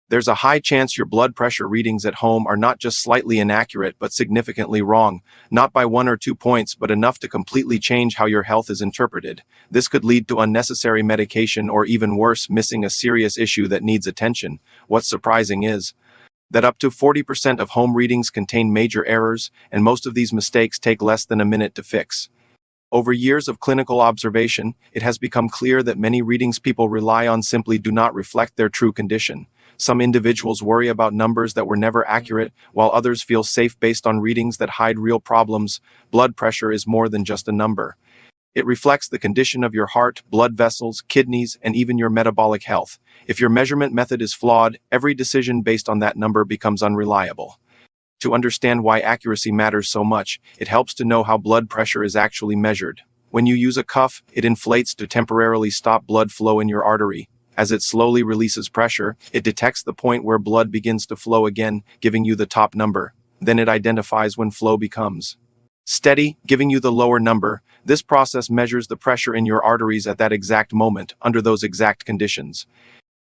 There's a high chance your blood pressure readings at home are not just slightly inaccurate but significantly wrong, not by 1 or 2 points but enough to completely change how your health is interpreted. This could lead to unnecessary medication or even worse, missing a serious issue that needs attention. What's surprising is that up to 40% of home readings contain major errors, and most of these mistakes take less than a minute to fix. Over years of clinical observation, it has become clear that many readings people rely on simply do not reflect their true condition. Some individuals worry about numbers that were never accurate, while others feel safe based on readings that hide real problems. Blood pressure is more than just a number. It reflects the condition of your heart, blood vessels, kidneys, and even your metabolic health. If your measurement method is flawed, every decision based on that number becomes unreliable. To understand why accuracy matters so much, it helps to know how blood pressure is actually measured. When you use a cuff, it inflates to temporarily stop blood flow in your artery. As it slowly releases pressure, it detects the point where blood begins to flow again, giving you the top number. Then it identifies when flow becomes steady, giving you the lower number. This process measures the pressure in your arteries at that exact moment, under those exact conditions.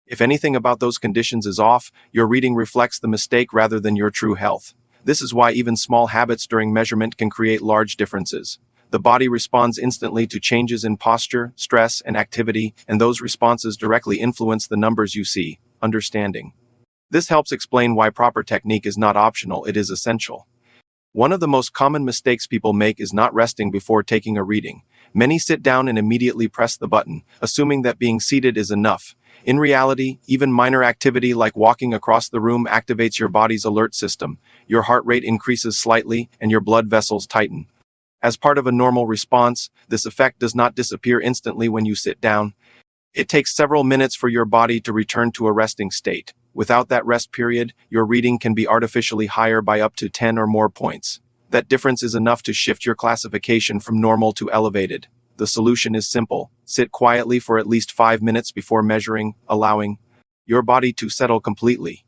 If anything about those conditions is off, your reading reflects the mistake rather than your true health. This is why even small habits during measurement can create large differences. The body responds instantly to changes in posture, stress, and activity, and those responses directly influence the numbers you see. Understanding this helps explain why proper technique is not optional, it is essential. One of the most common mistakes people make is not resting before taking a reading. Many sit down and immediately press the button, assuming that being seated is enough. In reality, even minor activity like walking across the room activates your body's alert system. Your heart rate increases slightly, and your blood vessels tighten. As part of a normal response, this effect does not disappear instantly when you sit down. It takes several minutes for your body to return to a resting state. Without that rest period, your reading can be artificially higher by up to 10 or more points. That difference is enough to shift your classification from normal to elevated. The solution is simple. Sit quietly for at least 5 minutes before measuring, allowing your body to settle completely.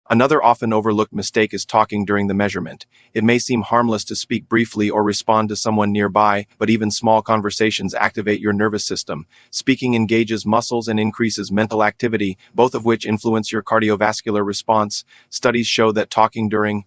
Another often overlooked mistake is talking during the measurement. It may seem harmless to speak briefly or respond to someone nearby, but even small conversations activate your nervous system. Speaking engages muscles and increases mental activity, both of which influence your cardiovascular response. Studies show that talking during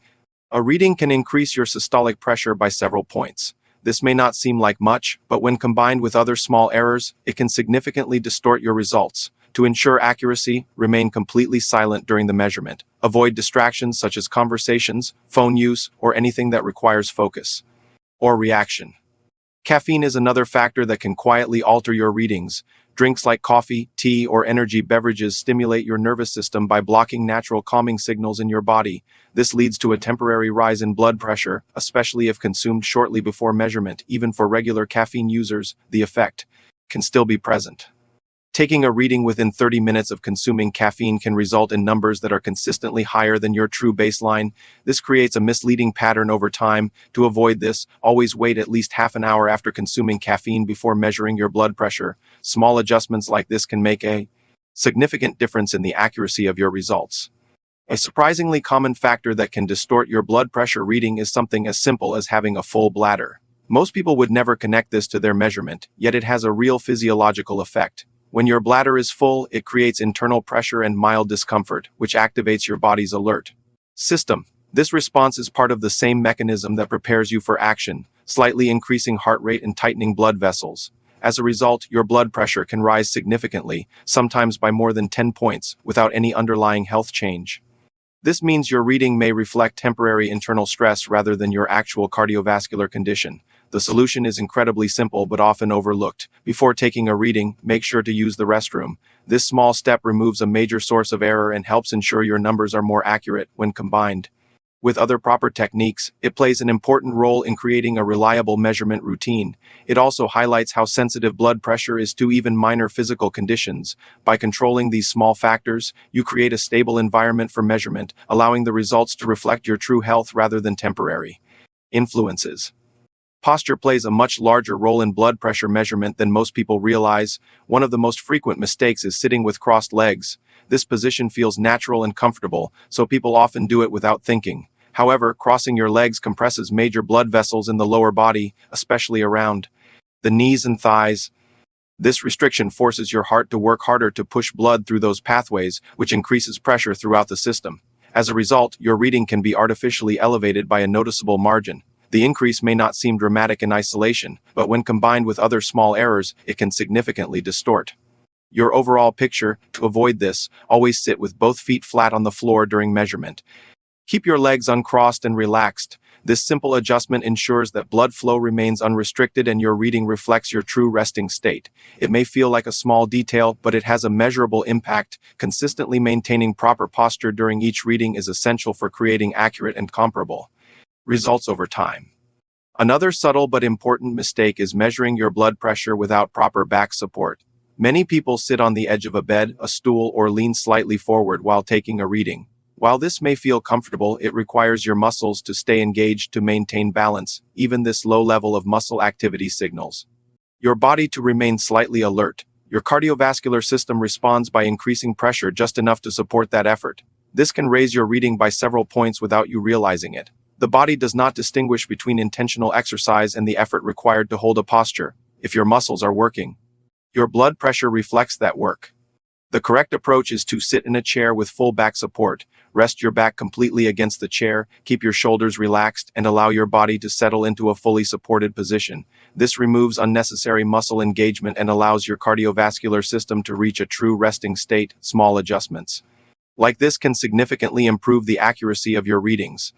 a reading can increase your systolic pressure by several points. This may not seem like much, but when combined with other small errors, it can significantly distort your results. To ensure accuracy, remain completely silent during the measurement. Avoid distractions such as conversations, phone use, or anything that requires focus or reaction. Caffeine is another factor that can quietly alter your readings. Drinks like coffee, tea, or energy beverages stimulate your nervous system by blocking natural calming signals in your body. This leads to a temporary rise in blood pressure, especially if consumed shortly before measurement. Even for regular caffeine users, the effect can still be present. Taking a reading within 30 minutes of consuming caffeine can result in numbers that are consistently higher than your true baseline. This creates a misleading pattern over time. To avoid this, always wait at least half an hour after consuming caffeine before measuring your blood pressure. Small adjustments like this can make a significant difference in the accuracy of your results. A surprisingly common factor that can distort your blood pressure reading is something as simple as having a full bladder. Most people would never connect this to their measurement, yet it has a real physiological effect. When your bladder is full, it creates internal pressure and mild discomfort, which activates your body's alert system. This response is part of the same mechanism that prepares you for action, slightly increasing heart rate and tightening blood vessels. As a result, your blood pressure can rise significantly, sometimes by more than 10 points, without any underlying health change. This means your reading may reflect temporary internal stress rather than your actual cardiovascular condition. The solution is incredibly simple but often overlooked. Before taking a reading, make sure to use the restroom. This small step removes a major source of error and helps ensure your numbers are more accurate when combined with other proper techniques. It plays an important role in creating a reliable measurement routine. It also highlights how sensitive blood pressure is to even minor physical conditions. By controlling these small factors, you create a stable environment for measurement, allowing the results to reflect your true health rather than temporary influences. Posture plays a much larger role in blood pressure measurement than most people realize. One of the most frequent mistakes is sitting with crossed legs. This position feels natural and comfortable, so people often do it without thinking. However, crossing your legs compresses major blood vessels in the lower body, especially around the knees and thighs. This restriction forces your heart to work harder to push blood through those pathways, which increases pressure throughout the system. As a result, your reading can be artificially elevated by a noticeable margin. The increase may not seem dramatic in isolation, but when combined with other small errors, it can significantly distort your overall picture. To avoid this, always sit with both feet flat on the floor during measurement. Keep your legs uncrossed and relaxed. This simple adjustment ensures that blood flow remains unrestricted and your reading reflects your true resting state. It may feel like a small detail, but it has a measurable impact. Consistently maintaining proper posture during each reading is essential for creating accurate and comparable results over time. Another subtle but important mistake is measuring your blood pressure without proper back support. Many people sit on the edge of a bed, a stool, or lean slightly forward while taking a reading. While this may feel comfortable, it requires your muscles to stay engaged to maintain balance. Even this low level of muscle activity signals your body to remain slightly alert. Your cardiovascular system responds by increasing pressure just enough to support that effort. This can raise your reading by several points without you realizing it. The body does not distinguish between intentional exercise and the effort required to hold a posture. If your muscles are working, your blood pressure reflects that work. The correct approach is to sit in a chair with full back support. Rest your back completely against the chair, keep your shoulders relaxed, and allow your body to settle into a fully supported position. This removes unnecessary muscle engagement and allows your cardiovascular system to reach a true resting state. Small adjustments like this can significantly improve the accuracy of your readings.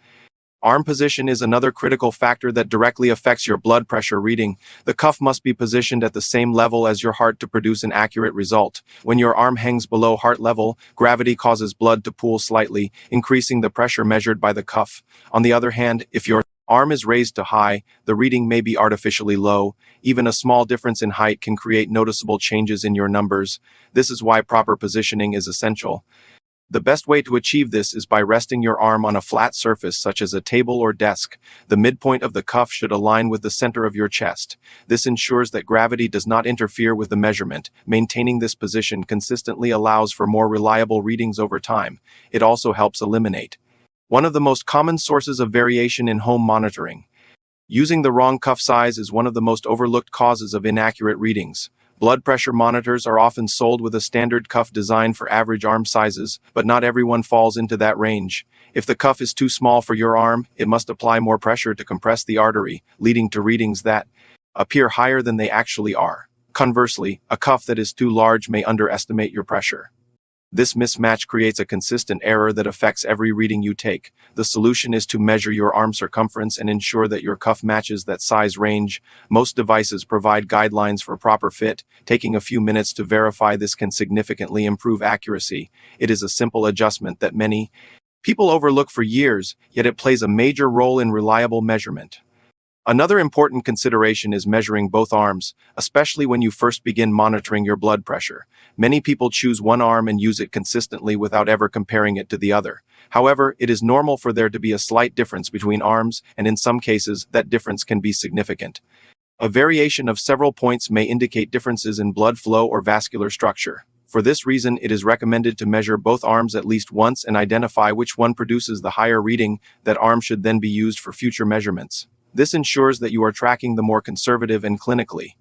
Arm position is another critical factor that directly affects your blood pressure reading. The cuff must be positioned at the same level as your heart to produce an accurate result. When your arm hangs below heart level, gravity causes blood to pool slightly, increasing the pressure measured by the cuff. On the other hand, if your arm is raised to high, the reading may be artificially low. Even a small difference in height can create noticeable changes in your numbers. This is why proper positioning is essential. The best way to achieve this is by resting your arm on a flat surface such as a table or desk. The midpoint of the cuff should align with the center of your chest. This ensures that gravity does not interfere with the measurement. Maintaining this position consistently allows for more reliable readings over time. It also helps eliminate one of the most common sources of variation in home monitoring. Using the wrong cuff size is one of the most overlooked causes of inaccurate readings. Blood pressure monitors are often sold with a standard cuff designed for average arm sizes, but not everyone falls into that range. If the cuff is too small for your arm, it must apply more pressure to compress the artery, leading to readings that appear higher than they actually are. Conversely, a cuff that is too large may underestimate your pressure. This mismatch creates a consistent error that affects every reading you take. The solution is to measure your arm circumference and ensure that your cuff matches that size range. Most devices provide guidelines for proper fit. Taking a few minutes to verify this can significantly improve accuracy. It is a simple adjustment that many people overlook for years, yet it plays a major role in reliable measurement. Another important consideration is measuring both arms, especially when you first begin monitoring your blood pressure. Many people choose one arm and use it consistently without ever comparing it to the other. However, it is normal for there to be a slight difference between arms, and in some cases, that difference can be significant. A variation of several points may indicate differences in blood flow or vascular structure. For this reason, it is recommended to measure both arms at least once and identify which one produces the higher reading. That arm should then be used for future measurements. This ensures that you are tracking the more conservative and clinically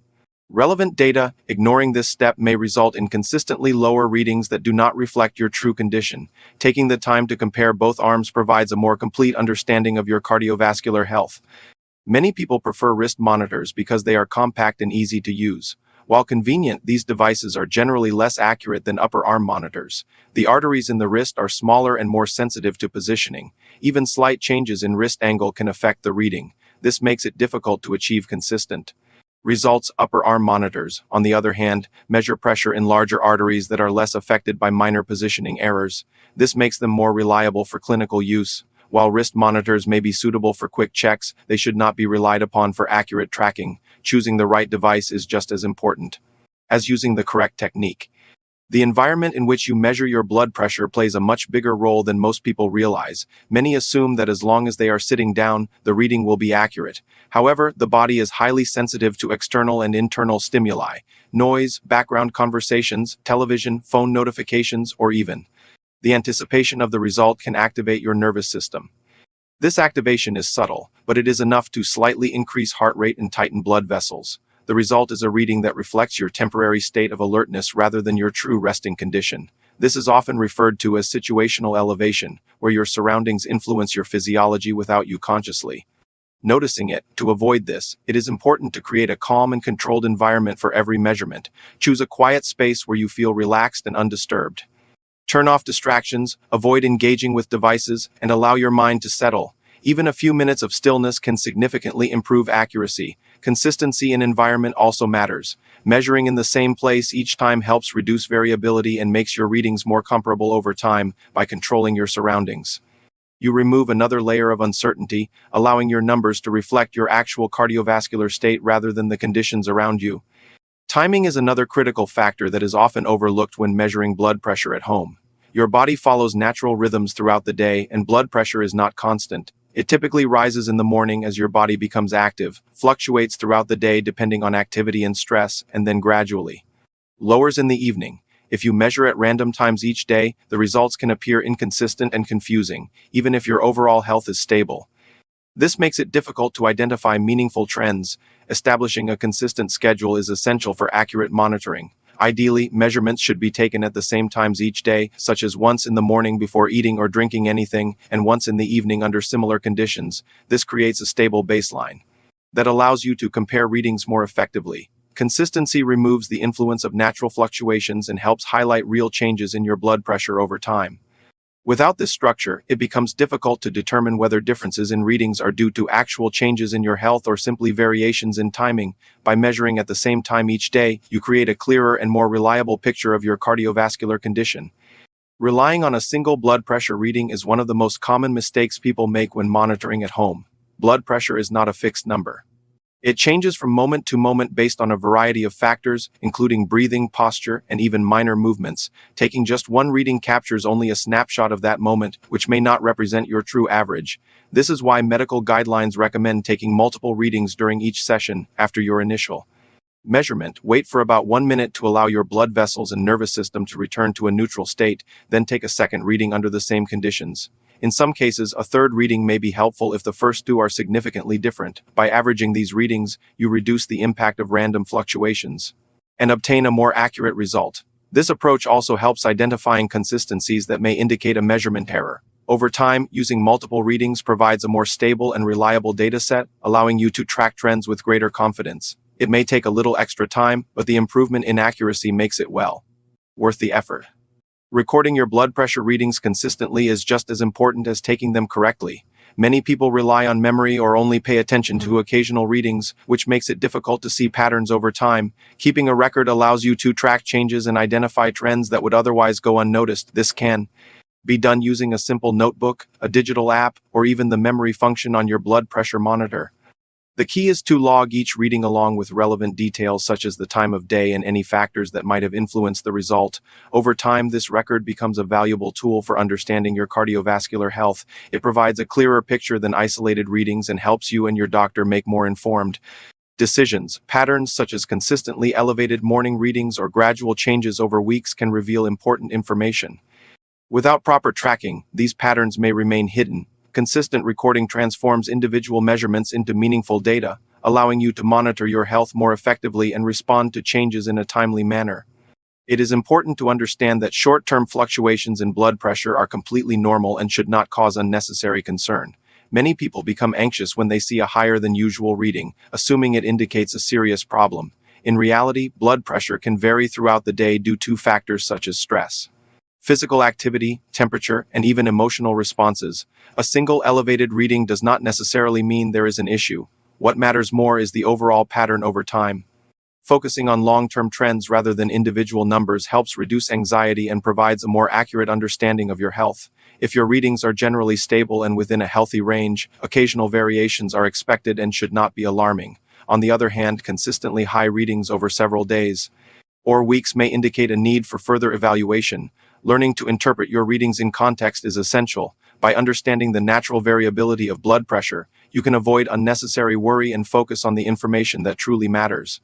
relevant data. Ignoring this step may result in consistently lower readings that do not reflect your true condition. Taking the time to compare both arms provides a more complete understanding of your cardiovascular health. Many people prefer wrist monitors because they are compact and easy to use. While convenient, these devices are generally less accurate than upper arm monitors. The arteries in the wrist are smaller and more sensitive to positioning. Even slight changes in wrist angle can affect the reading. This makes it difficult to achieve consistent results. Upper arm monitors, on the other hand, measure pressure in larger arteries that are less affected by minor positioning errors. This makes them more reliable for clinical use. While wrist monitors may be suitable for quick checks, they should not be relied upon for accurate tracking. Choosing the right device is just as important as using the correct technique. The environment in which you measure your blood pressure plays a much bigger role than most people realize. Many assume that as long as they are sitting down, the reading will be accurate. However, the body is highly sensitive to external and internal stimuli: noise, background conversations, television, phone notifications, or even the anticipation of the result can activate your nervous system. This activation is subtle, but it is enough to slightly increase heart rate and tighten blood vessels. the result is a reading that reflects your temporary state of alertness rather than your true resting condition. This is often referred to as situational elevation, where your surroundings influence your physiology without you consciously noticing it. To avoid this, it is important to create a calm and controlled environment for every measurement. Choose a quiet space where you feel relaxed and undisturbed. Turn off distractions, avoid engaging with devices, and allow your mind to settle. Even a few minutes of stillness can significantly improve accuracy. Consistency in environment also matters. Measuring in the same place each time helps reduce variability and makes your readings more comparable over time by controlling your surroundings. You remove another layer of uncertainty, allowing your numbers to reflect your actual cardiovascular state rather than the conditions around you. Timing is another critical factor that is often overlooked when measuring blood pressure at home. Your body follows natural rhythms throughout the day, and blood pressure is not constant. It typically rises in the morning as your body becomes active, fluctuates throughout the day depending on activity and stress, and then gradually lowers in the evening. If you measure at random times each day, the results can appear inconsistent and confusing, even if your overall health is stable. This makes it difficult to identify meaningful trends. Establishing a consistent schedule is essential for accurate monitoring. Ideally, measurements should be taken at the same times each day, such as once in the morning before eating or drinking anything, and once in the evening under similar conditions. This creates a stable baseline that allows you to compare readings more effectively. Consistency removes the influence of natural fluctuations and helps highlight real changes in your blood pressure over time. Without this structure, it becomes difficult to determine whether differences in readings are due to actual changes in your health or simply variations in timing. By measuring at the same time each day, you create a clearer and more reliable picture of your cardiovascular condition. Relying on a single blood pressure reading is one of the most common mistakes people make when monitoring at home. Blood pressure is not a fixed number. It changes from moment to moment based on a variety of factors, including breathing, posture, and even minor movements. Taking just one reading captures only a snapshot of that moment, which may not represent your true average. This is why medical guidelines recommend taking multiple readings during each session after your initial measurement. Wait for about 1 minute to allow your blood vessels and nervous system to return to a neutral state, then take a second reading under the same conditions. In some cases, a third reading may be helpful if the first two are significantly different. By averaging these readings, you reduce the impact of random fluctuations and obtain a more accurate result. This approach also helps identify inconsistencies that may indicate a measurement error. Over time, using multiple readings provides a more stable and reliable data set, allowing you to track trends with greater confidence. It may take a little extra time, but the improvement in accuracy makes it worth the effort. Recording your blood pressure readings consistently is just as important as taking them correctly. Many people rely on memory or only pay attention to occasional readings, which makes it difficult to see patterns over time. Keeping a record allows you to track changes and identify trends that would otherwise go unnoticed. This can be done using a simple notebook, a digital app, or even the memory function on your blood pressure monitor. The key is to log each reading along with relevant details such as the time of day and any factors that might have influenced the result. Over time, this record becomes a valuable tool for understanding your cardiovascular health. It provides a clearer picture than isolated readings and helps you and your doctor make more informed decisions. Patterns such as consistently elevated morning readings or gradual changes over weeks can reveal important information. Without proper tracking, these patterns may remain hidden. Consistent recording transforms individual measurements into meaningful data, allowing you to monitor your health more effectively and respond to changes in a timely manner. It is important to understand that short-term fluctuations in blood pressure are completely normal and should not cause unnecessary concern. Many people become anxious when they see a higher than usual reading, assuming it indicates a serious problem. In reality, blood pressure can vary throughout the day due to factors such as stress, physical activity, temperature, and even emotional responses. A single elevated reading does not necessarily mean there is an issue. What matters more is the overall pattern over time. Focusing on long-term trends rather than individual numbers helps reduce anxiety and provides a more accurate understanding of your health. If your readings are generally stable and within a healthy range, occasional variations are expected and should not be alarming. On the other hand, consistently high readings over several days or weeks may indicate a need for further evaluation. Learning to interpret your readings in context is essential. By understanding the natural variability of blood pressure, you can avoid unnecessary worry and focus on the information that truly matters.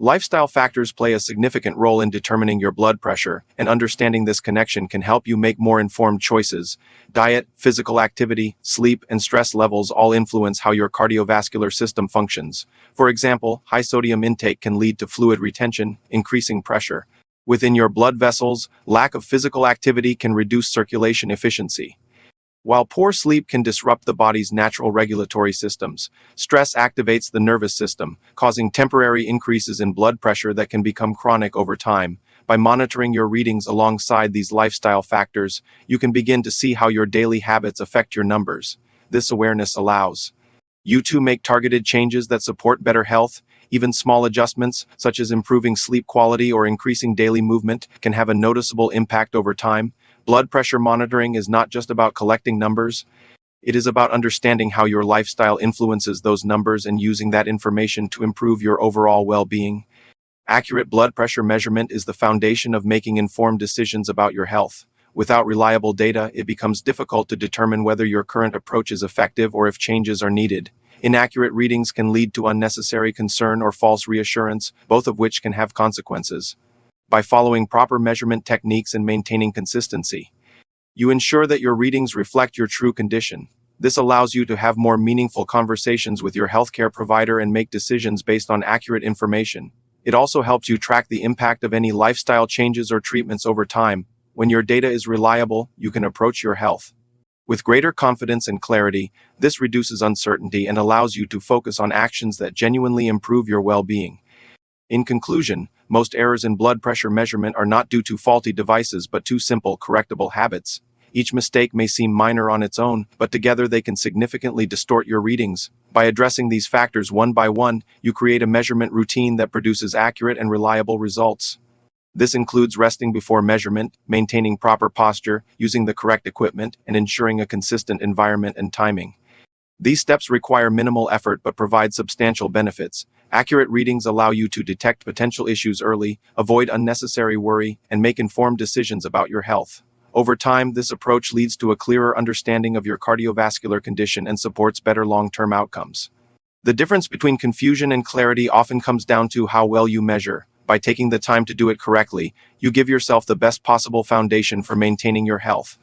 Lifestyle factors play a significant role in determining your blood pressure, and understanding this connection can help you make more informed choices. Diet, physical activity, sleep, and stress levels all influence how your cardiovascular system functions. For example, high sodium intake can lead to fluid retention, increasing pressure within your blood vessels. Lack of physical activity can reduce circulation efficiency, while poor sleep can disrupt the body's natural regulatory systems. Stress activates the nervous system, causing temporary increases in blood pressure that can become chronic over time. By monitoring your readings alongside these lifestyle factors, you can begin to see how your daily habits affect your numbers. This awareness allows you to make targeted changes that support better health. Even small adjustments, such as improving sleep quality or increasing daily movement, can have a noticeable impact over time. Blood pressure monitoring is not just about collecting numbers. It is about understanding how your lifestyle influences those numbers and using that information to improve your overall well-being. Accurate blood pressure measurement is the foundation of making informed decisions about your health. Without reliable data, it becomes difficult to determine whether your current approach is effective or if changes are needed. Inaccurate readings can lead to unnecessary concern or false reassurance, both of which can have consequences. By following proper measurement techniques and maintaining consistency, you ensure that your readings reflect your true condition. This allows you to have more meaningful conversations with your healthcare provider and make decisions based on accurate information. It also helps you track the impact of any lifestyle changes or treatments over time. When your data is reliable, you can approach your health with greater confidence and clarity. This reduces uncertainty and allows you to focus on actions that genuinely improve your well-being. In conclusion, most errors in blood pressure measurement are not due to faulty devices but to simple, correctable habits. Each mistake may seem minor on its own, but together they can significantly distort your readings. By addressing these factors one by one, you create a measurement routine that produces accurate and reliable results. This includes resting before measurement, maintaining proper posture, using the correct equipment, and ensuring a consistent environment and timing. These steps require minimal effort but provide substantial benefits. Accurate readings allow you to detect potential issues early, avoid unnecessary worry, and make informed decisions about your health. Over time, this approach leads to a clearer understanding of your cardiovascular condition and supports better long-term outcomes. The difference between confusion and clarity often comes down to how well you measure. By taking the time to do it correctly, you give yourself the best possible foundation for maintaining your health.